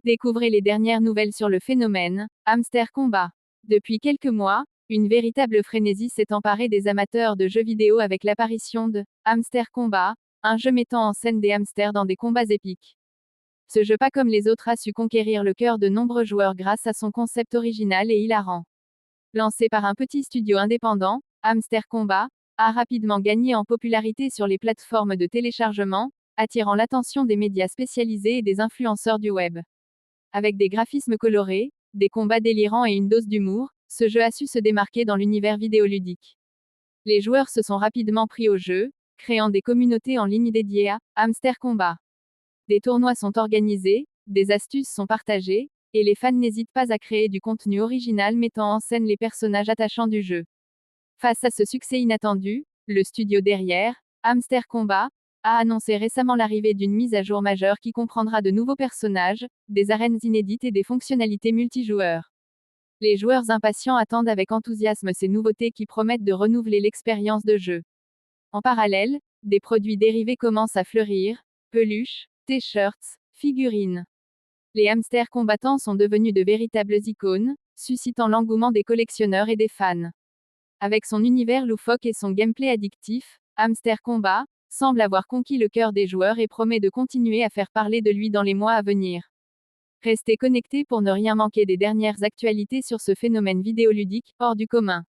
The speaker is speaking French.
Découvrez les dernières nouvelles sur le phénomène Hamster Combat. Depuis quelques mois, une véritable frénésie s'est emparée des amateurs de jeux vidéo avec l'apparition de Hamster Combat, un jeu mettant en scène des hamsters dans des combats épiques. Ce jeu pas comme les autres a su conquérir le cœur de nombreux joueurs grâce à son concept original et hilarant. Lancé par un petit studio indépendant, Hamster Combat a rapidement gagné en popularité sur les plateformes de téléchargement, attirant l'attention des médias spécialisés et des influenceurs du web. Avec des graphismes colorés, des combats délirants et une dose d'humour, ce jeu a su se démarquer dans l'univers vidéoludique. Les joueurs se sont rapidement pris au jeu, créant des communautés en ligne dédiées à Hamster Combat. Des tournois sont organisés, des astuces sont partagées, et les fans n'hésitent pas à créer du contenu original mettant en scène les personnages attachants du jeu. Face à ce succès inattendu, le studio derrière, Hamster Combat, a annoncé récemment l'arrivée d'une mise à jour majeure qui comprendra de nouveaux personnages, des arènes inédites et des fonctionnalités multijoueurs. Les joueurs impatients attendent avec enthousiasme ces nouveautés qui promettent de renouveler l'expérience de jeu. En parallèle, des produits dérivés commencent à fleurir, peluches, t-shirts, figurines. Les hamsters combattants sont devenus de véritables icônes, suscitant l'engouement des collectionneurs et des fans. Avec son univers loufoque et son gameplay addictif, Hamster Combat semble avoir conquis le cœur des joueurs et promet de continuer à faire parler de lui dans les mois à venir. Restez connectés pour ne rien manquer des dernières actualités sur ce phénomène vidéoludique hors du commun.